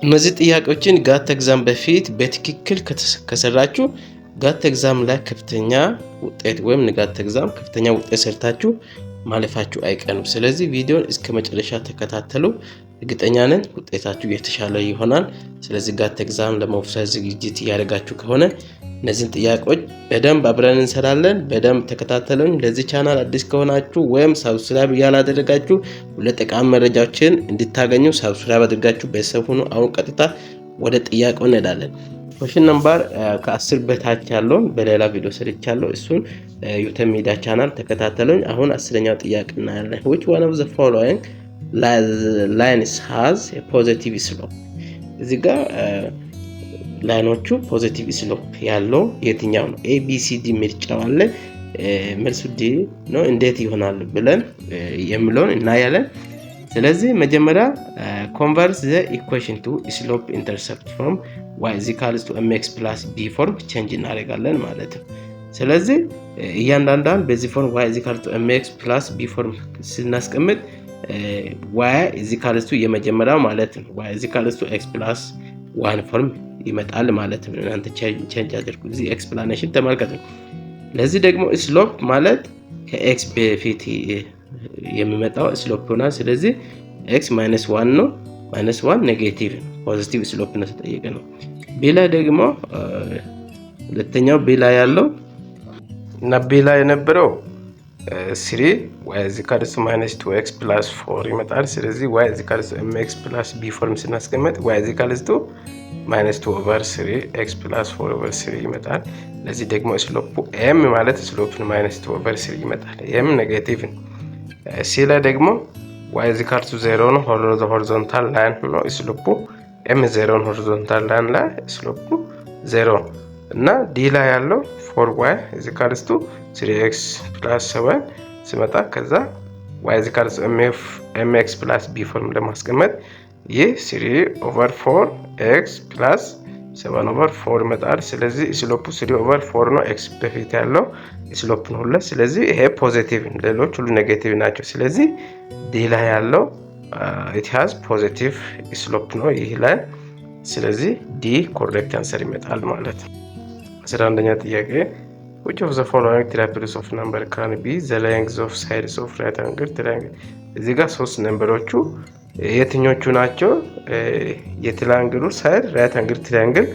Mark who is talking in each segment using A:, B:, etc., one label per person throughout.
A: እነዚህ ጥያቄዎችን ጋት ኤግዛም በፊት በትክክል ከሰራችሁ ጋት ኤግዛም ላይ ከፍተኛ ውጤት ወይም ጋት ኤግዛም ከፍተኛ ውጤት ሰርታችሁ ማለፋችሁ አይቀርም። ስለዚህ ቪዲዮን እስከ መጨረሻ ተከታተሉ። እርግጠኛ ነኝ ውጤታችሁ የተሻለ ይሆናል። ስለዚህ ጋት ኤግዛም ለመውሰድ ዝግጅት እያደረጋችሁ ከሆነ እነዚህን ጥያቄዎች በደንብ አብረን እንሰራለን። በደንብ ተከታተሉኝ። ለዚህ ቻናል አዲስ ከሆናችሁ ወይም ሰብስክራይብ ያላደረጋችሁ ለጠቃሚ መረጃዎችን እንድታገኙ ሰብስክራይብ አድርጋችሁ ቤተሰብ ሁኑ። አሁን ቀጥታ ወደ ጥያቄው እንሄዳለን። ኩዌስችን ነምበር ከ10 በታች ያለውን በሌላ ቪዲዮ ሰርቻለሁ። እሱን ዩቲዩብ ሚዲያ ቻናል ተከታተሉኝ። አሁን 10ኛው ጥያቄ እናያለን። which one of the following lines has a positive slope? እዚህ ጋር ላይኖቹ ፖዚቲቭ ስሎፕ ያለው የትኛው ነው? ኤ ቢ ሲ ዲ ምርጫው አለ። መልሱ ዲ ነው። እንዴት ይሆናል ብለን የሚለውን እናያለን። ስለዚህ መጀመሪያ convert the equation to slope intercept from y is equals to mx plus b form change እናደርጋለን ማለት ነው። ስለዚህ እያንዳንዷን በዚህ ፎርም y is equals to mx plus b form ስናስቀምጥ y is equals to የመጀመሪያው ማለት ነው y is equals to x plus 1 ፎርም ይመጣል ማለት ነው። እናንተ ቼንጅ አድርጉ። እዚህ ኤክስፕላኔሽን ተመልከቱ። ለዚህ ደግሞ ስሎፕ ማለት ከኤክስ በፊት የሚመጣው ስሎፕ ይሆናል። ስለዚህ x -1 ነው። -1 ኔጌቲቭ ፖዚቲቭ ስሎፕ ነው ተጠየቀ ነው። ቢ ላይ ደግሞ ሁለተኛው ቢ ላይ ያለው እና ቢ ላይ የነበረው 3 y is equals to -2x plus 4 ይመጣል። ስለዚህ y is equals to mx plus b ፎርም ስናስቀምጥ y is equals to -2/3 x plus 4/3 ይመጣል። ለዚህ ደግሞ ስሎፑ m ማለት ስሎፕ -2/3 ይመጣል። m ኔጌቲቭ ነው። ሲ ላይ ደግሞ y is equals to 0 ነው። ሆሪዞንታል ላይን ነው ስሎፑ m 0 ነው። ሆሪዞንታል ላይን ላይ ስሎፑ 0 እና ዲ ላይ ያለው 4y is equals to 3x plus 7 ሲመጣ ከዛ y is equals to mx plus b ፎርም ለማስቀመጥ ይህ 3/4x plus 7/4 ይመጣል። ስለዚህ ስሎፑ 3/4 ነው። x በፊት ያለው ስሎፕ ነው ሁሉ። ስለዚህ ይሄ ፖዚቲቭ፣ ሌሎች ሁሉ ኔጌቲቭ ናቸው። ስለዚህ ዲ ላይ ያለው it has positive slope ነው ይህ ላይ። ስለዚህ ዲ ኮሬክት አንሰር ይመጣል ማለት ነው። 11ኛ ጥያቄ which of the following triangles of number can be the length of sides of right angle triangle? እዚህ ጋር ሶስት ነምበሮቹ የትኞቹ ናቸው የትራያንግሉ ሳይድ ራይት አንግል ትራያንግል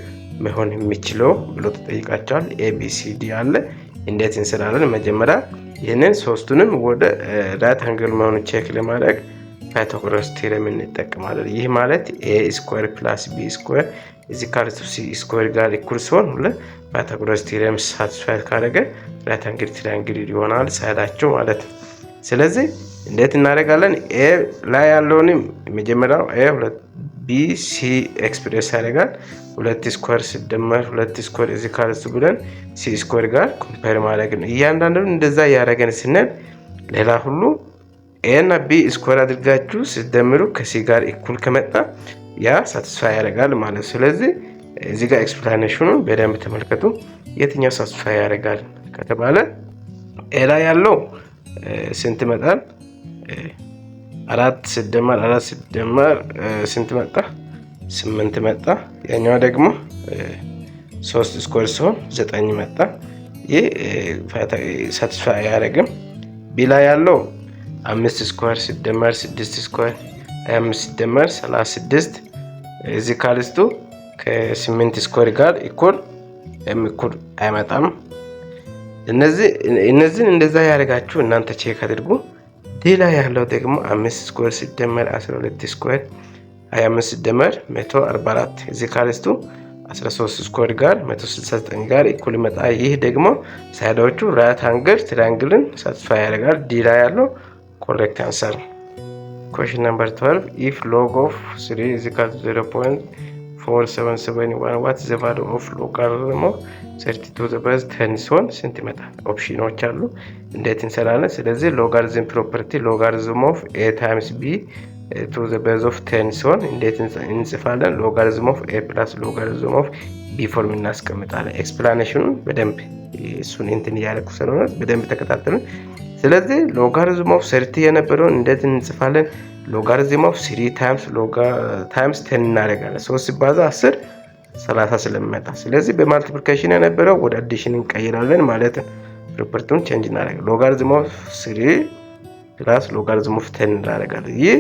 A: መሆን የሚችለው ብሎ ተጠይቃቸዋል። ኤ ቢ ሲ ዲ አለ። እንዴት እንሰራለን? መጀመሪያ ይሄንን ሶስቱንም ወደ ራይት አንግል መሆኑን ቼክ ለማድረግ ፓይታጎረስ ቴረም እንጠቀማለን። ይህ ማለት a ስኩዌር ፕላስ b ስኩዌር እዚህ ካርቱ c ስኩዌር ጋር እኩል ሲሆን ሁሉ ፓይታጎረስ ቴረም ሳቲስፋይ ካደረገ ራይት አንግል ትራያንግል ይሆናል ሳይዳቸው ማለት ነው። ስለዚህ እንዴት እናደርጋለን? a ላይ ያለውን መጀመሪያው a 2 b c ኤክስፕሬስ ያደርጋል። 2 ስኩዌር ሲደመር 2 ስኩዌር እዚህ ካርቱ ብለን c ስኩዌር ጋር ኮምፔር ማድረግ ነው። እያንዳንዱን እንደዛ ያደረገን ስንል ሌላ ሁሉ a እና b ስኩዌር አድርጋችሁ ሲደምሩ ከc ጋር እኩል ከመጣ ያ ሳቲስፋይ ያደርጋል ማለት። ስለዚህ እዚህ ጋር ኤክስፕላኔሽኑን በደንብ ተመልከቱ። የትኛው ሳቲስፋይ ያደርጋል ከተባለ a ላይ ያለው ስንት መጣል 4 ሲደመር ስንት መጣ? 8 መጣ። ያኛው ደግሞ 3 ስኩዌር ሲሆን 9 መጣ። ይህ ሳቲስፋይ አያደርግም። ቢ ላይ ያለው 5 ስኩዌር ሲደመር 6 ስኩዌር 25 ሲደመር 36 እዚህ ካልስቱ ከ8 ስኩዌር ጋር እኩል አይመጣም። እነዚህን እንደዛ ያደርጋችሁ እናንተ ቼክ አድርጉ። ዲ ላይ ያለው ደግሞ 5 ስኩዌር ሲደመር 12 ስኩዌር 25 ሲደመር 144 እዚህ ካልስቱ 13 ስኩዌር ጋር 169 ጋር እኩል ይመጣ። ይህ ደግሞ ሳይዶቹ ራይት አንግል ትራያንግልን ሳቲስፋይ ያደርጋል። ዲ ላይ ያለው correct answer. Question number 12. If log of 3 is equal to 0.4771, what is the value of logarithm of 30 to the base 10 ሲሆን ስንት ይመጣል? ኦፕሽኖች አሉ። እንዴት እንሰራለን? ስለዚህ ሎጋሪዝም ፕሮፐርቲ ሎጋሪዝም ኦፍ a times b to the base of 10 ሲሆን እንዴት እንጽፋለን? ሎጋሪዝም ኦፍ a plus ሎጋሪዝም ኦፍ b ፎርም እናስቀምጣለን። ኤክስፕላኔሽኑን በደንብ እሱን እንትን ያለኩ ስለሆነ በደንብ ተከታተሉ። ስለዚህ ሎጋሪዝም ኦፍ 30 የነበረውን እንዴት እንጽፋለን? ሎጋሪዝም ኦፍ 3 ታይምስ 10 እናደርጋለን። 3 ሲባዛ 10 30 ስለሚመጣ፣ ስለዚህ በማልቲፕሊኬሽን የነበረው ወደ አዲሽን እንቀይራለን ማለት ነው። ፕሮፐርቲውን ቼንጅ እናደርጋለን። ሎጋሪዝም ኦፍ 3 ፕላስ ሎጋሪዝም ኦፍ 10 እናደርጋለን። ይህ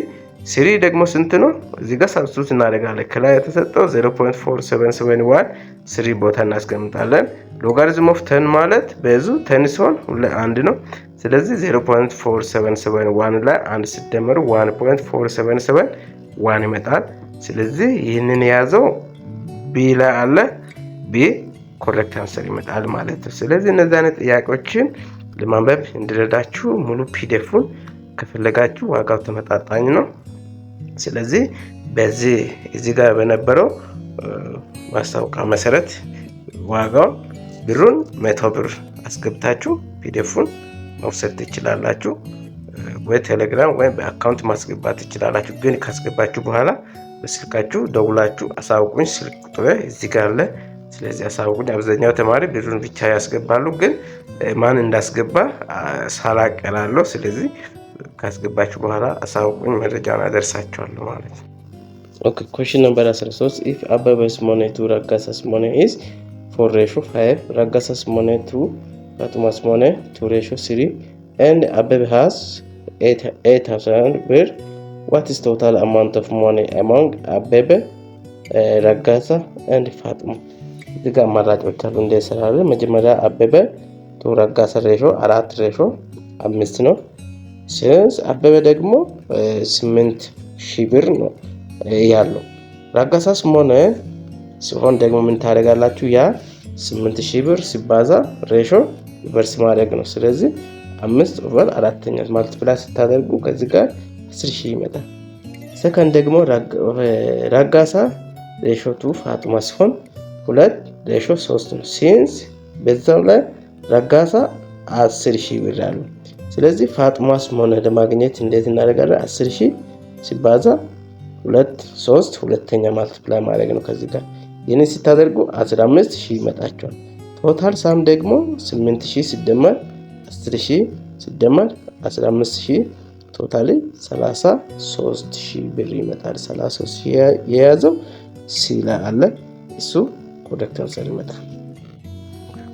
A: 3 ደግሞ ስንት ነው? እዚህ ጋር ሳብስቲቱት እናደርጋለን። ከላይ የተሰጠው 0.4771 3 ቦታ እናስቀምጣለን። ሎጋሪዝም ኦፍ 10 ማለት በዙ 10 ሲሆን ሁሌ 1 ነው። ስለዚህ 0.4771 ላይ 1 ሲደመሩ 1.4771 ይመጣል። ስለዚህ ይህንን የያዘው ቢ ላይ አለ። ቢ ኮሬክት አንሰር ይመጣል ማለት ነው። ስለዚህ እነዚህ አይነት ጥያቄዎችን ለማንበብ እንዲረዳችሁ ሙሉ ፒዲኤፉን ከፈለጋችሁ ዋጋው ተመጣጣኝ ነው። ስለዚህ በዚህ እዚህ ጋር በነበረው ማስታወቂያ መሰረት ዋጋው ብሩን 100 ብር አስገብታችሁ ፒዲኤፉን መውሰድ ትችላላችሁ። ወይ ቴሌግራም ወይ በአካውንት ማስገባት ትችላላችሁ። ግን ካስገባችሁ በኋላ በስልካችሁ ደውላችሁ አሳውቁኝ። ስልክ ቁጥሬ እዚህ ጋር አለ። ስለዚህ አሳውቁኝ። አብዛኛው ተማሪ ብሩን ብቻ ያስገባሉ፣ ግን ማን እንዳስገባ ሳላቀላለሁ። ስለዚህ ካስገባችሁ በኋላ አሳውቁኝ፣ መረጃውን አደርሳችኋለሁ ማለት ነው። ኦኬ question number 13 if Abebe's money to Ragasa's money is 4:5, Ragasa's money to Fatuma's money to ratio 3 and Abebe has 8,000 ብር, what is total amount of money among Abebe, Ragasa and Fatuma? እዚህ ጋር አማራጮች አሉ እንደሰራለ። መጀመሪያ አበበ ቱ ረጋሳ ሬሾ 4 ሬሾ 5 ነው። ሲንስ አበበ ደግሞ 8,000 ብር ነው ያለው። ረጋሳስ ሆነ ሲሆን ደግሞ ምን ታደርጋላችሁ? ያ 8,000 ብር ሲባዛ ሬሾ ሪቨርስ ማድረግ ነው። ስለዚህ 5/4 ማልቲፕላይ ስታደርጉ ከዚህ ጋር 10,000 ይመጣል። ሰከንድ ደግሞ ረጋሳ ሬሾ ቱ ፋጡማ ሲሆን 2 ሬሾ 3 ነው። ሲንስ በዛው ላይ ረጋሳ 10,000 ብር አለ። ስለዚህ ፋጡማስ ሆነ ለማግኘት እንዴት እናደርጋለን? 10,000 ሲባዛ 2 3 ሁለተኛ ማልቲፕላይ ማድረግ ነው ከዚህ ጋር። ይህንን ስታደርጉ 15,000 ይመጣቸዋል። ቶታል ሳም ደግሞ 8,000 ሲደመር 10,000 ሲደመር 15,000 ቶታሊ 33,000 ብር ይመጣል። 33,000 የያዘው ሲ ላይ አለ። እሱ ኮሬክት አንሰር ይመጣል።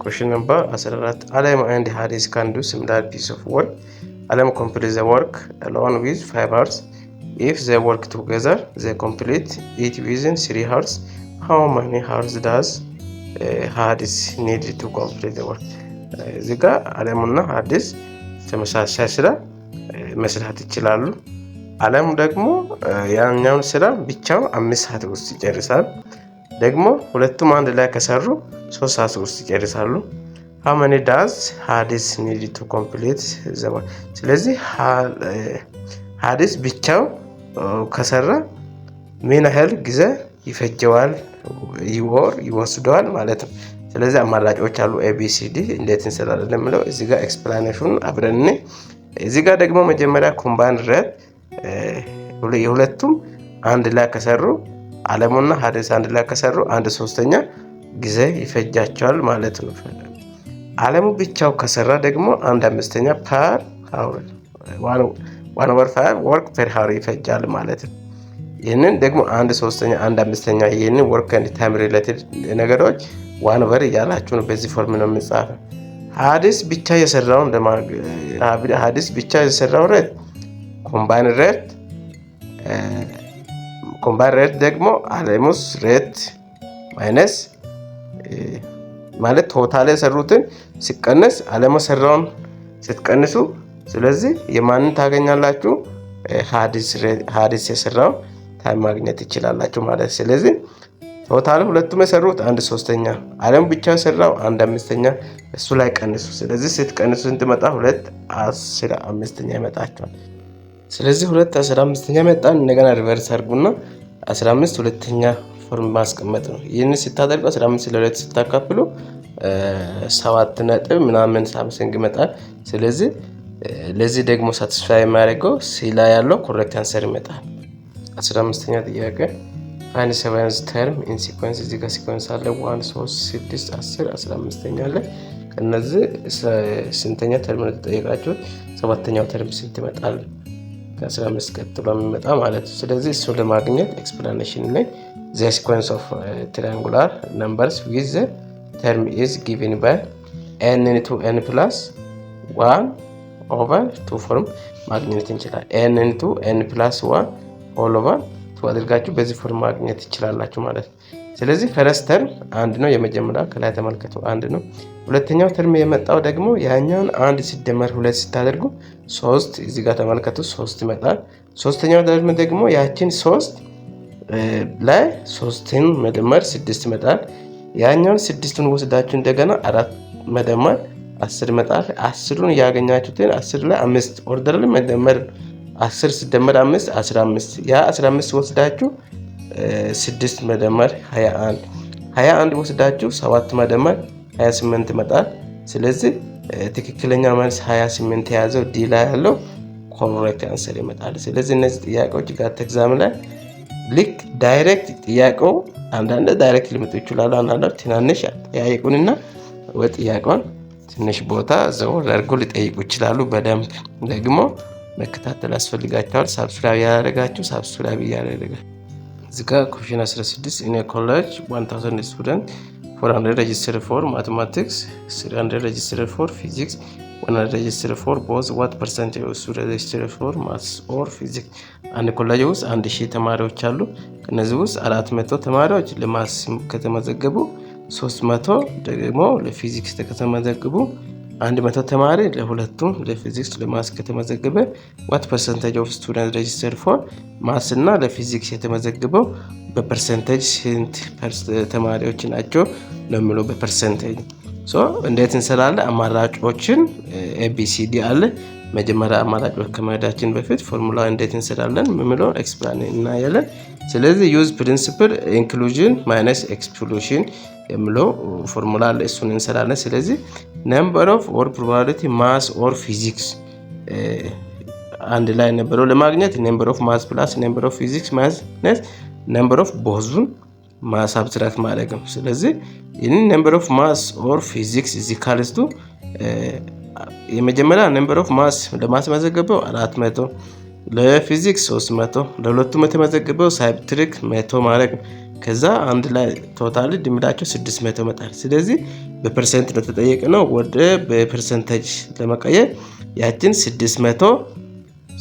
A: question number 14 Alam and Haris can do similar piece of work. Alam complete the work alone with 5 hours. If they work together, they complete it within 3 hours. How many hours does Haris need to complete the work? እዚህ ጋር አለምና ሀዲስ ተመሳሳይ ስራ መስራት ይችላሉ። አለም ደግሞ ያኛውን ስራ ብቻው 5 ሰዓት ውስጥ ይጨርሳል። ደግሞ ሁለቱም አንድ ላይ ከሰሩ 3 ሰዓት ውስጥ ይጨርሳሉ። how many does Hadis need to complete the work? ስለዚህ ሀዲስ ብቻው ከሰራ ምን ያህል ጊዜ ይፈጀዋል ይወስደዋል ማለት ነው። ስለዚህ አማራጮች አሉ ABCD እንዴት እንሰራለን ለምለው እዚህ ጋር ኤክስፕላኔሽን አብረን እዚህ ጋር ደግሞ መጀመሪያ ኮምባይን ሬት የሁለቱም አንድ ላይ ከሰሩ አለሙና ሀዲስ አንድ ላይ ከሰሩ 1/3 ጊዜ ይፈጃቸዋል ማለት ነው። አለሙ ብቻው ከሰራ ደግሞ 1/5 ፐር አወር 1/5 ወርክ ፐር አወር ይፈጃል ማለት ነው። ይሄንን ደግሞ 1/3 1/5 ይሄንን ወርክ ኤንድ ታይም ሪሌትድ ነገሮች 1/1 እያላችሁ ነው በዚህ ፎርም ነው የምጻፈው። ሀዲስ ብቻ የሰራው ሬት ኮምባይን ሬት ደግሞ አለሙስ ሬት ማይነስ ማለት ቶታል የሰሩትን ሲቀነስ አለሙ ሰራውን ስትቀንሱ፣ ስለዚህ የማንን ታገኛላችሁ? ሀዲስ የሰራው ታይም ማግኘት ይችላላችሁ ማለት። ስለዚህ ቶታል ሁለቱም የሰሩት 1/3 አለም ብቻ የሰራው 1/5 እሱ ላይ ቀንሱ። ስለዚህ ስትቀንሱ ስንት መጣ? 2/15 ይመጣችኋል። ስለዚህ 2/15 መጣን። እንደገና ሪቨርስ አድርጉና 15 ሁለተኛ ፎርም ማስቀመጥ ነው። ይህን ስታደርጉ 15 ለ2 ስታካፍሉ 7 ነጥብ ምናምን ሳምሰንግ ይመጣል። ስለዚህ ለዚህ ደግሞ ሳቲስፋይ የሚያደርገው ሲ ላይ ያለው ኮሬክት አንሰር ይመጣል። 15ኛ ጥያቄ find 7 term in sequence። እዚህ ጋር ሲኮንስ አለ 1 3 6 10 15 አለ። ከነዚህ ስንተኛ ተርም ነው ተጠየቃችሁ? ሰባተኛው ተርም ስንት ይመጣል? ከ15 ቀጥሎ የሚመጣ ማለት ነው። ስለዚህ እሱን ለማግኘት ኤክስፕላኔሽን ላይ the sequence of triangular numbers with the term is given by n into n plus 1 over 2 ፎርም ማግኘት እንችላለን። n into n plus 1 all over 2 አድርጋችሁ በዚህ ፎርም ማግኘት ትችላላችሁ ማለት ነው። ስለዚህ ፈረስት ተርም አንድ ነው። የመጀመሪያው ከላይ ተመልከቱ አንድ ነው። ሁለተኛው ተርም የመጣው ደግሞ ያኛውን አንድ ሲደመር 2 ስታደርጉ 3 እዚህ ጋር ተመልከቱ 3 ይመጣል። ሶስተኛው ተርም ደግሞ ያችን 3 ላይ 3ን መደመር 6 ይመጣል። ያኛውን 6ን ወስዳችሁ እንደገና 4 መደመር 10 ይመጣል። 10ን ያገኛችሁትን 10 ላይ 5 ኦርደር ላይ መደመር 10 ሲደመር 5 15 ያ 15 ወስዳችሁ 6 መደመር 21 ወስዳችሁ 7 መደመር 28 ይመጣል። ስለዚህ ትክክለኛ መልስ 28 የያዘው ዲ ላይ ያለው ኮሬክት አንሰር ይመጣል። ስለዚህ እነዚህ ጥያቄዎች ጋር ኤግዛም ላይ ልክ ዳይሬክት ጥያቄው አንዳንድ ዳይሬክት ሊመጡ ይችላሉ። አንዳንድ ትናንሽ ጥያቄውንና ወይ ጥያቄውን ትንሽ ቦታ ዘወር አድርጎ ሊጠይቁ ይችላሉ። በደንብ ደግሞ መከታተል ያስፈልጋቸዋል። ሳብስክራይብ ያደረጋችሁ ሳብስክራይብ ያደረጋችሁ እዚህ ጋር ኩዌስቸን 16 in a college 1000 students 400 registered for mathematics 300 registered for physics 100 registered for both what percentage of students registered for maths or physics አንድ ኮሌጅ ውስጥ 1000 ተማሪዎች አሉ። ከነዚህ ውስጥ 400 ተማሪዎች ለማትስ ከተመዘገቡ 300 ደግሞ ለፊዚክስ ከተመዘገቡ 100 ተማሪ ለሁለቱም ለፊዚክስ ለማትስ ከተመዘገበ what percentage of students registered for ማትስ እና ለፊዚክስ የተመዘገበው በፐርሰንቴጅ ስንት ተማሪዎች ናቸው ነው የሚለው በፐርሰንቴጅ። እንዴት እንሰራለን? አማራጮችን ABCD አለ። መጀመሪያ አማራጮች ከመሄዳችን በፊት ፎርሙላ እንዴት እንሰራለን የሚለውን ኤክስፕላን እናያለን። ስለዚህ ዩዝ ፕሪንሲፕል ኢንክሉዥን ማይነስ ኤክስክሉዥን የሚለው ፎርሙላ አለ፣ እሱን እንሰራለን። ስለዚህ ነምበር ኦፍ ኦር ፕሮባቢሊቲ ማስ ኦር ፊዚክስ አንድ ላይ ነበረው ለማግኘት ነምበር ኦፍ ማስ ፕላስ ነምበር ኦፍ ፊዚክስ ማይነስ ነምበር ኦፍ ቦዙን ማስ አብስትራክት ማድረግ ነው። ስለዚህ ይህንን ነምበር ኦፍ ማስ ኦር ፊዚክስ እዚ ካልስቱ የመጀመሪያ ነምበር ኦፍ ማስ ለማስመዘገበው 400 ለፊዚክስ 300 ለሁለቱም የተመዘገበው ሳይብትሪክ 100 ማድረግ ነው። ከዛ አንድ ላይ ቶታሊ ድምራቸው 600 መጣል። ስለዚህ በፐርሰንት ነው ተጠየቀነው። ወደ በፐርሰንቴጅ ለመቀየር ያችን 600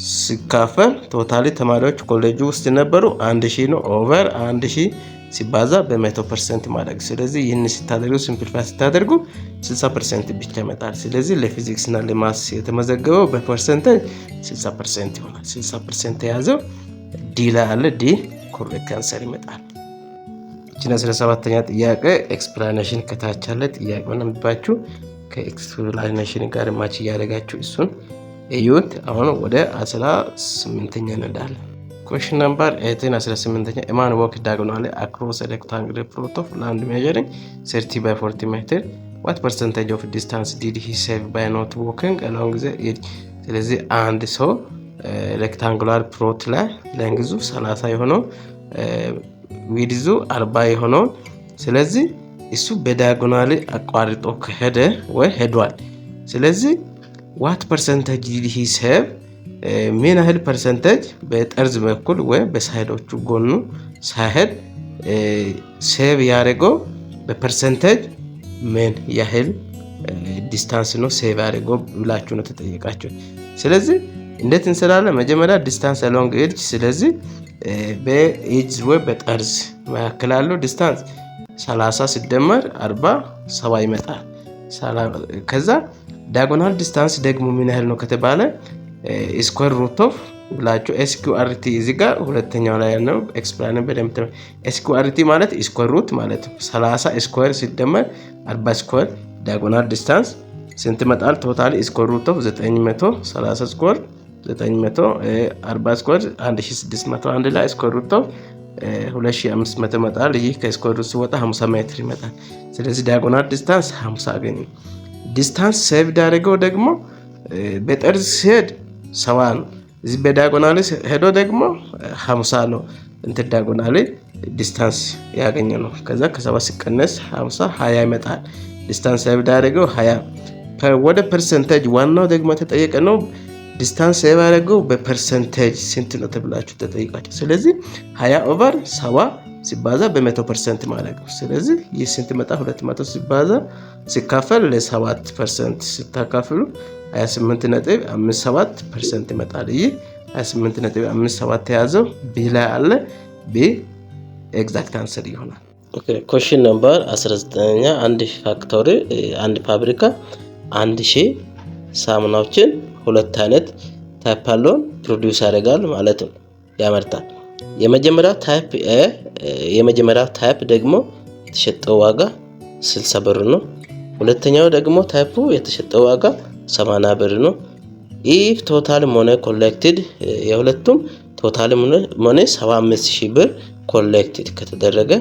A: ሲካፈል ቶታሊ ተማሪዎች ኮሌጅ ውስጥ ነበሩ 1000 ነው ኦቨር 1000 ሲባዛ በ100% ማድረግ። ስለዚህ ይህን ስታደርጉ ሲምፕሊፋይ ስታደርጉ 60% ብቻ ይመጣል። ስለዚህ ለፊዚክስ እና ለማስ የተመዘገበው በፐርሰንቴጅ 60% ይሆናል። 60% የያዘው ዲ ላይ አለ። ዲ ኮሬክት አንሰር ይመጣል። እቺን 17ኛ ጥያቄ ኤክስፕላኔሽን ከታች አለ። ጥያቄውን አንብባችሁ ከኤክስፕላኔሽን ጋር ማች ያደርጋችሁ እሱን እዩት። አሁን ወደ 18ኛ እንሄዳለን። Question number 18 18ኛ a man walked diagonally across a rectangular plot of land measuring 30 by 40 meter. What percentage of distance did he save by not walking along the edge? ስለዚህ አንድ ሰው ሬክታንጉላር ፕሎት ላይ ለንግዙ 30 የሆነው ዊድዙ 40 የሆነው ስለዚህ እሱ በዲያጎናሊ አቋርጦ ከሄደ ወይ ሄዷል። ስለዚህ what percentage did he save ምን ያህል ፐርሰንቴጅ በጠርዝ በኩል ወይ በሳይዶቹ ጎኑ ሳይሄድ ሴቭ ያደረገው በፐርሰንቴጅ ምን ያህል ዲስታንስ ነው ሴቭ ያደረገው ብላችሁ ነው ተጠየቃችሁ። ስለዚህ እንዴት እንሰራለን? መጀመሪያ ዲስታንስ along edge። ስለዚህ በኤጅ ወይ በጠርዝ መካከል ያለው ዲስታንስ 30 ሲደመር 40 70 ይመጣል። ከዛ ዳያጎናል ዲስታንስ ደግሞ ምን ያህል ነው ከተባለ ስኩዌር ሩት ኦፍ ብላችሁ SQRT እዚህ ጋር ሁለተኛው ላይ ነው ኤክስፕላኔሽን በደምብ SQRT ማለት ስኩዌር ሩት ማለት ነው። 30 ስኩዌር ሲደመር 40 ስኩዌር ዳያጎናል ዲስታንስ ስንት ይመጣል? ቶታሊ ስኩዌር ሩት ኦፍ 930 ስኩዌር 940 ስኩዌር 1600 አንድ ላይ ስኩዌር ሩት ኦፍ 2500 ይመጣል። ይህ ከስኩዌር ሩት ሲወጣ 50 ሜትር ይመጣል። ስለዚህ ዳያጎናል ዲስታንስ 50 አገኘ። ዲስታንስ ሴቭ ያደረገው ደግሞ በጠርዝ ሲሄድ 70 ነው። እዚህ በዳያጎናሊ ሄዶ ደግሞ 50 ነው። እንትን ዳያጎናሊ ዲስታንስ ያገኘ ነው። ከዛ ከ70 ሲቀነስ 50 20 ይመጣል። ዲስታንስ ሴቭ ያደረገው 20 ወደ ፐርሰንቴጅ ዋናው ደግሞ ተጠየቀ ነው። ዲስታንስ ሴቭ ያደረገው በፐርሰንቴጅ ስንት ነው ተብላችሁ ተጠይቃችሁ። ስለዚህ 20 ኦቨር 70 ሲባዛ በ100% ማለት ነው። ስለዚህ ይህ ስንት መጣ? 200 ሲባዛ ሲካፈል ለ7% ስታካፍሉ 28.57% ይመጣል። ይህ 28.57 የያዘው ቢ ላይ አለ። ቢ ኤግዛክት አንሰር ይሆናል። ኦኬ ኩዌስችን ነምበር 19ኛ አንድ ፋክቶሪ አንድ ፋብሪካ 1000 ሳሙናዎችን ሁለት አይነት ታይፕ ያለውን ፕሮዲዩስ ያደርጋል ማለት ነው፣ ያመርታል። የመጀመሪያው ታይፕ ኤ የመጀመሪያው ታይፕ ደግሞ የተሸጠው ዋጋ 60 ብር ነው። ሁለተኛው ደግሞ ታይፑ የተሸጠው ዋጋ 80 ብር ነው። ኢፍ ቶታል ሞኔ ኮሌክትድ የሁለቱም ቶታል ሞኔ 75000 ብር ኮሌክትድ ከተደረገ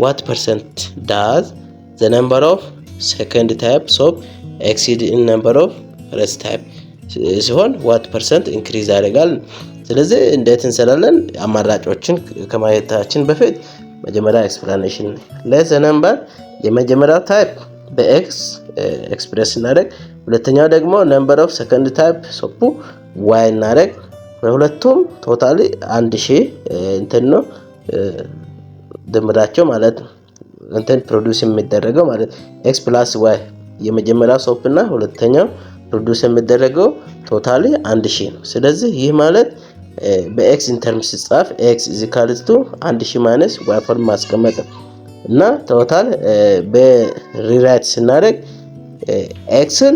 A: what percent does the number of second types of exceed in number of first type ሲሆን what percent increase ያደርጋል። ስለዚህ እንዴት እንሰራለን? አማራጮችን ከማየታችን በፊት መጀመሪያ ኤክስፕላኔሽን ለዘ ነምበር የመጀመሪያው ታይፕ በኤክስ ኤክስፕሬስ እናደርግ፣ ሁለተኛው ደግሞ ነምበር ኦፍ ሰከንድ ታይፕ ሶፑ ዋይ እናደርግ። በሁለቱም ቶታሊ 1000 እንትን ነው ድምራቸው ማለት ነው። እንትን ፕሮዲዩስ የሚደረገው ማለት ኤክስ ፕላስ ዋይ የመጀመሪያው ሶፕ እና ሁለተኛው ፕሮዲዩስ የሚደረገው ቶታሊ 1000 ነው። ስለዚህ ይህ ማለት በኤክስ ኢንተርምስ ሲጻፍ ኤክስ ኢዝ ኢኳልስ ቱ 1000 ማይነስ ዋይ ፎርም ማስቀመጥ እና ቶታል በሪራይት ስናደርግ ኤክስን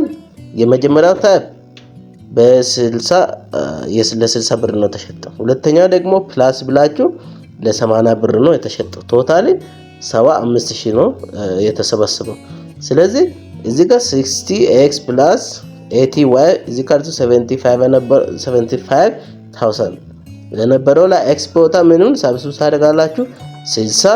A: የመጀመሪያው ታይፕ ለ60 ብር ነው ተሸጠው። ሁለተኛው ደግሞ ፕላስ ብላችሁ ለ80 ብር ነው የተሸጠው። ቶታሊ 75000 ነው የተሰበሰበው። ስለዚህ እዚህ ጋር 60x + 80y = 75000 ለነበረው ላይ ኤክስ ቦታ ምኑን ሳብስቲቱት ታደርጋላችሁ 60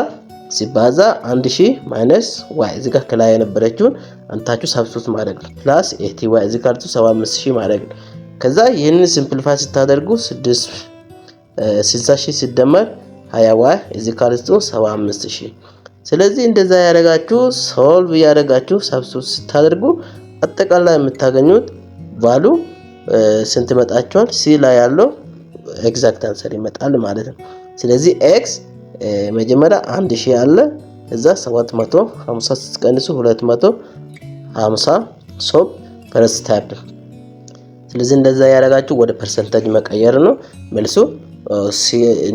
A: ሲባዛ 1000 ማይነስ y እዚህ ጋር ከላይ የነበረችውን አንታችሁ ሳብስቲቱት ማድረግ ነው ፕላስ 80y = 75000 ማድረግ ነው። ከዛ ይሄንን ሲምፕሊፋይ ስታደርጉ 60000 ሲደመር 20y = 75000። ስለዚህ እንደዛ ያደርጋችሁ ሶልቭ ያደርጋችሁ ሳብስቲቱት ስታደርጉ አጠቃላይ የምታገኙት ቫሉ ስንት መጣችኋል? ሲ ላይ ያለው ኤግዛክት አንሰር ይመጣል ማለት ነው። ስለዚህ ኤክስ መጀመሪያ 1000 አለ እዛ 750 ስትቀንሱ 250 ሶፕ ፈርስት ታይፕ። ስለዚህ እንደዛ ያደርጋችሁ ወደ ፐርሰንቴጅ መቀየር ነው። መልሱ ሲ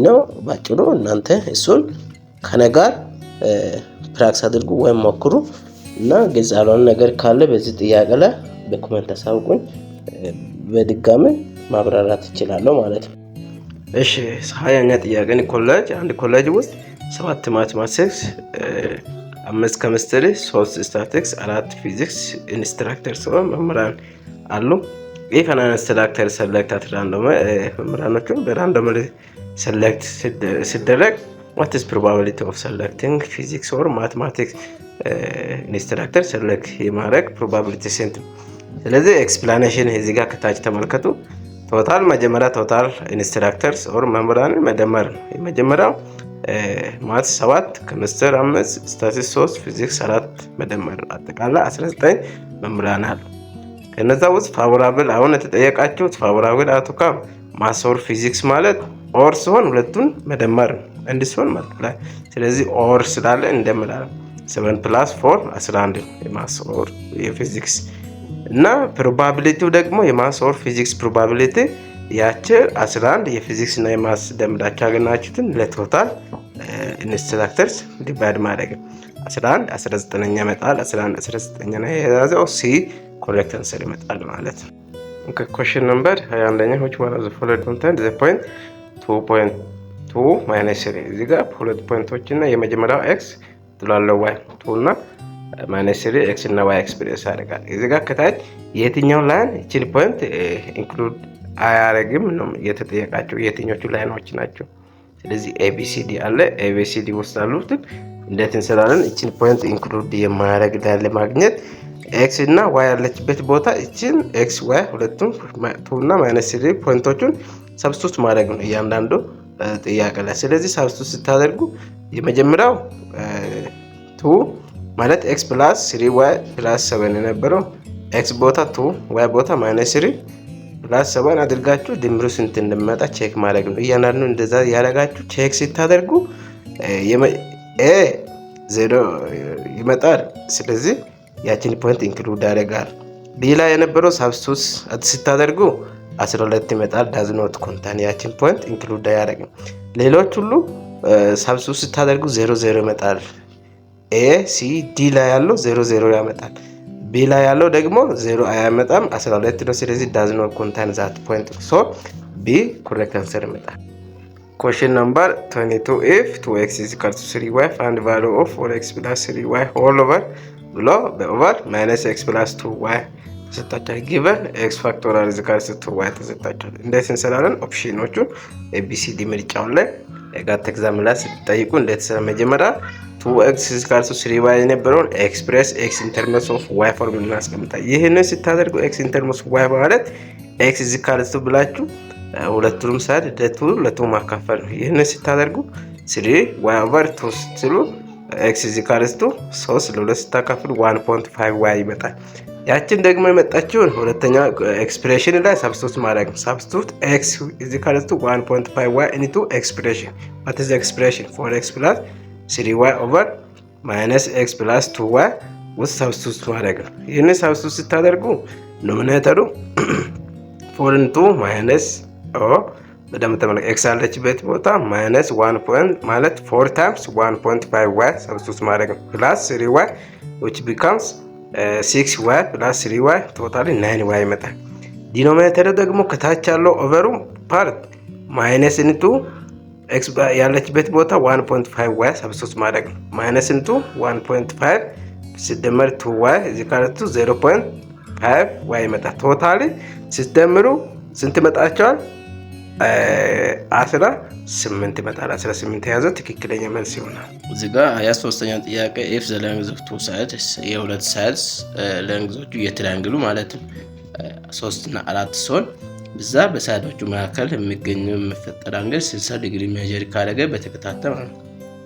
A: ነው ባጭሩ። እናንተ እሱን ከነጋር ፕራክቲስ አድርጉ ወይም ሞክሩ እና ግልጽ ያልሆነ ነገር ካለ በዚህ ጥያቄ ላይ በኮሜንት አሳውቁኝ፣ በድጋሚ ማብራራት እችላለሁ ማለት ነው። እሺ 20ኛ ጥያቄ ኮሌጅ አንድ ኮሌጅ ውስጥ 7 ማቴማቲክስ 5 ኬሚስትሪ 3 ስታቲስቲክስ 4 ፊዚክስ ኢንስትራክተርስ መምህራን አሉ። if an instructor selected random መምህራኖቹን በራንደምሊ select ሲደረግ what is probability of selecting physics or mathematics instructor select የማድረግ probability ስንት? ስለዚህ ኤክስፕላኔሽን እዚህ ጋር ከታች ተመልከቱ። ቶታል መጀመሪያ ቶታል ኢንስትራክተርስ ኦር መምህራን መደመር ነው። የመጀመሪያው ማትስ 7 ኬሚስትሪ 5 ስታቲስቲክስ 3 ፊዚክስ 4 መደመር ነው። አጠቃላይ 19 መምህራን አሉ። ከነዛ ውስጥ ፋቮራብል አሁን የተጠየቃችሁት ፋቮራብል አውትካም ማትስ ኦር ፊዚክስ ማለት ኦር ሲሆን ሁለቱን መደመር ነው እንዲሆን ማለት ነው። ስለዚህ ኦር ስላለ እንደምላለን 7 + 4 11 የማትስ ኦር የፊዚክስ እና ፕሮባቢሊቲው ደግሞ የማትስ ኦር ፊዚክስ ፕሮባቢሊቲ ያቺ 11 የፊዚክስ እና የማትስ ደምራችሁ ያገኛችሁትን ለቶታል ኢንስትራክተርስ ዲቫይድ ማድረግ 11 19ኛ ይመጣል። 11 19ኛ ነው የያዘው ሲ ኮሬክት አንሰር ይመጣል ማለት ነው። ኦኬ ኩዌስችን ነምበር 21ኛ which one of the following contains the point 2.2 minus 3 እዚህ ጋር ሁለት ፖይንቶች እና የመጀመሪያው x ትላለው y 2 እና ማይነስ 3 x እና y ኤክስፕሬስ ያደርጋል። እዚህ ጋር ከታች የትኛው ላይን እቺን ፖይንት ኢንክሉድ አያረግም ነው የተጠየቃቸው፣ የትኞቹ ላይኖች ናቸው። ስለዚህ ABCD አለ። ABCD ውስጥ ያሉት እንዴት እንሰራለን? እቺን ፖይንት ኢንክሉድ የማያረግ ላይ ለማግኘት x እና y ያለችበት ቦታ እቺን x y ሁለቱም 2 እና ማይነስ 3 ፖይንቶቹን ሰብስቲቱት ማድረግ ነው እያንዳንዱ ጥያቄ ላይ። ስለዚህ ሰብስቲቱት ስታደርጉ የመጀመሪያው 2 ማለት x + 3y + 7 የነበረው x ቦታ 2 y ቦታ -3 + 7 አድርጋችሁ ድምሩ ስንት እንደሚመጣ ቼክ ማድረግ ነው። እያንዳንዱ እንደዛ ያደረጋችሁ ቼክ ስታደርጉ a 0 ይመጣል። ስለዚህ ያችን ፖይንት ኢንክሉድ ያደርጋል። b ላይ የነበረው ሳብስቲቱት ስታደርጉ 12 ይመጣል። ዳዝ ኖት ኮንታይን ያችን ፖይንት ኢንክሉድ አያደርግም። ሌሎች ሁሉ ሳብስቲቱት ስታደርጉ 0 0 ይመጣል። a c d ላይ ያለው 0 0 ያመጣል። b ላይ ያለው ደግሞ 0 አያመጣም 12 ነው። ስለዚህ ዳዝ ኖት ኮንታይን ዛት ፖይንት ሶ b ኮሬክት አንሰር ይመጣል። Question number 22 if 2x = 3y find value of 4x + 3y whole over below over -x + 2y ተሰጣቸው given x factorial = 2y ተሰጣቸው። እንዴት እንሰራለን? ኦፕሽኖቹን ABCD ምርጫውን ላይ ጋት ኤግዛም ላይ ሲጠይቁ እንዴት መጀመሪያ 2x = 3y የነበረውን ኤክስፕሬስ x in terms of y ፎርም እናስቀምጣለን። ይሄንን ስታደርጉ x in terms of y ማለት x = ብላችሁ ሁለቱንም ሳይድ ለሁለቱም ማካፈል ነው። ይሄንን ስታደርጉ 3y/2 ስትሉ x = 3 ለ2 ስታካፍሉ 1.5y ይመጣል። ያችን ደግሞ የመጣችውን ሁለተኛ ኤክስፕሬሽን ላይ ሳብስቲቱት ማድረግ ነው። ሳብስቲቱት x = 1.5y into expression. what is the expression? 4x + 3y over -x + 2y ውስጥ ሳብስቲቱት ማድረግ ነው። ይሄንን ሳብስቲቱት ስታደርጉ ኖሚኔተሩ 4 into በደም ተመለከ x አለችበት ቦታ -1 ማለት 4 times 1.5y ሳብስቲቱት ማድረግ ነው plus 3y which becomes 6y plus 3y ቶታሊ 9y ይመጣል። ዲኖሚኔተሩ ደግሞ ከታች ያለው ኦቨሩ ፓርት ማይነስ ኢንቱ x ያለችበት ቦታ 1.5y ሳብስቲቱት ማድረግ ነው። ማይነስ ኢንቱ 1.5 ሲደመር 2y = 0.5y ይመጣል። ቶታሊ ሲደመሩ ስንት ይመጣቸዋል? 18 ይመጣል። 18 የያዘው ትክክለኛ መልስ ይሆናል። እዚህ ጋር 23ኛው ጥያቄ if the length of two sides የሁለት ሳይድስ ለንግዞቹ የትራያንግሉ ማለት 3 እና 4 ሲሆን በዛ በሳይዶቹ መካከል የሚገኘው የሚፈጠር አንግል 60 ዲግሪ ሜጀር ካደረገ በተከታታይ ማለት ነው።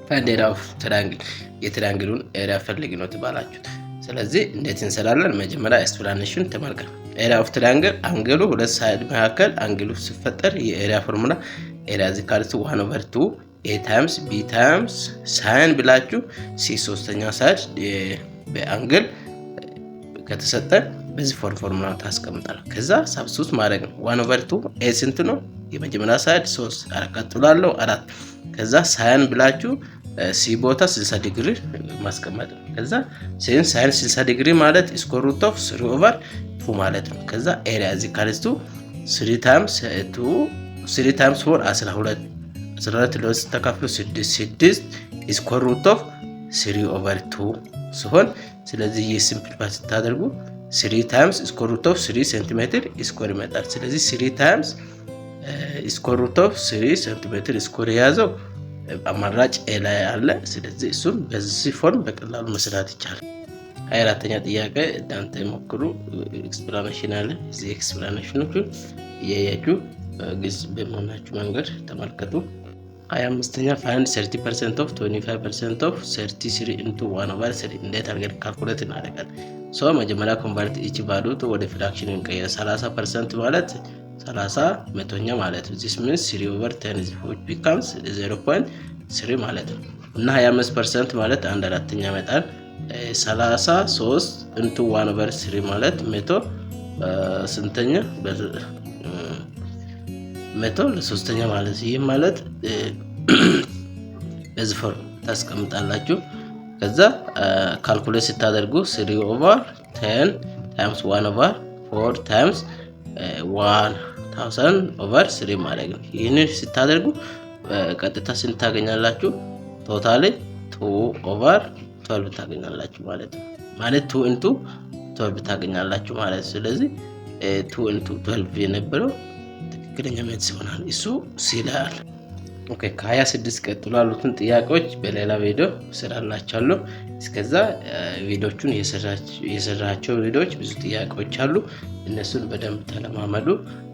A: find area of triangle የትራያንግሉን ኤሪያ ፈልግ ነው ተባላችሁ። ስለዚህ እንዴት እንሰራለን? መጀመሪያ ኤክስፕላኔሽን ተመልከቱ። ኤሪያ ኦፍ ትራያንግል አንግሉ ሁለት ሳይድ መካከል አንግሉ ሲፈጠር የኤሪያ ፎርሙላ ኤሪያ = 1/2 a times b times sin ብላችሁ c ሶስተኛ ሳይድ በአንግል ከተሰጠ በዚህ ፎርሙላ ታስቀምጣላችሁ። ከዛ ሳብስቲቱት ማድረግ ነው። 1/2 a ስንት ነው? የመጀመሪያ ሳይድ 3 አቀጥላለሁ 4 ከዛ sin ብላችሁ ሲ ቦታ 60 ዲግሪ ማስቀመጥ ነው። ከዛ sin 60 ዲግሪ ማለት ስኩዌር ሩት ኦፍ 3/2 ማለት ነው። ከዛ ኤሪያ = 3 times 2 3 times 4 12 ለውስጥ ተካፍሎ 6 ስኩዌር ሩት ኦፍ 3/2 ሲሆን ስለዚህ የሲምፕሊፋይ ስታደርጉ 3 times ስኩዌር ሩት ኦፍ 3 ሴንቲሜትር ስኩዌር ይመጣል። ስለዚህ 3 times ስኩዌር ሩት ኦፍ 3 ሴንቲሜትር ስኩዌር የያዘው አማራጭ ኤ ላይ አለ። ስለዚህ እሱን በዚህ ፎርም በቀላሉ መስራት ይቻላል። 24ኛ ጥያቄ ዳንተ ሞክሩ። ኤክስፕላኔሽን አለ። እዚህ ኤክስፕላኔሽኖቹን እያያችሁ ግልጽ በመሆናችሁ መንገድ ተመልከቱ። 25ኛ find 30% of 25% of 33 into 1/3 እንዴት አድርገን ካልኩሌት እናደርጋለን? መጀመሪያ ኮንቨርት ኢች ቫልዩ ወደ ፍራክሽን እንቀይር። 30% ማለት 30 መቶኛ ማለት ነው። this means 3/10 which becomes 0.3 ማለት ነው። እና 25% ማለት 1/4 ይመጣል። 33 into 1/3 ማለት 100 ስንተኛ መቶ ለሶስተኛ ማለት ይሄ ማለት በዚህ ፎርም ታስቀምጣላችሁ። ከዛ ካልኩሌት ስታደርጉ 3/10 times 1/4 times 1000/3 ማለት ነው። ይሄንን ስታደርጉ ቀጥታ ስንት ታገኛላችሁ? ቶታሊ 2/12 ታገኛላችሁ ማለት ነው። ማለት 2 into 12 ታገኛላችሁ ማለት ነው። ስለዚህ 2 into 12 የነበረው ትክክለኛ መልስ ይሆናል። እሱ ሲላል ኦኬ። ከ26 ቀጥሎ ያሉትን ጥያቄዎች በሌላ ቪዲዮ ስራላችኋለሁ። እስከዛ ቪዲዮቹን የሰራቸው ቪዲዮዎች ብዙ ጥያቄዎች አሉ። እነሱን በደንብ ተለማመዱ።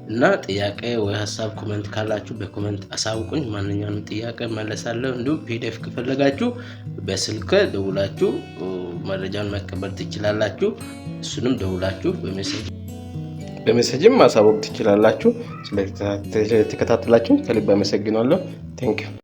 A: እና ጥያቄ ወይ ሀሳብ ኮሜንት ካላችሁ በኮሜንት አሳውቁኝ። ማንኛውንም ጥያቄ መለሳለሁ። እንዲሁም ፒዲኤፍ ከፈለጋችሁ በስልክ ደውላችሁ መረጃውን መቀበል ትችላላችሁ። እሱንም ደውላችሁ በሜሴጅም ማሳወቅ ትችላላችሁ። ስለተከታተላችሁ ከልብ አመሰግናለሁ። ቴንክ ዩ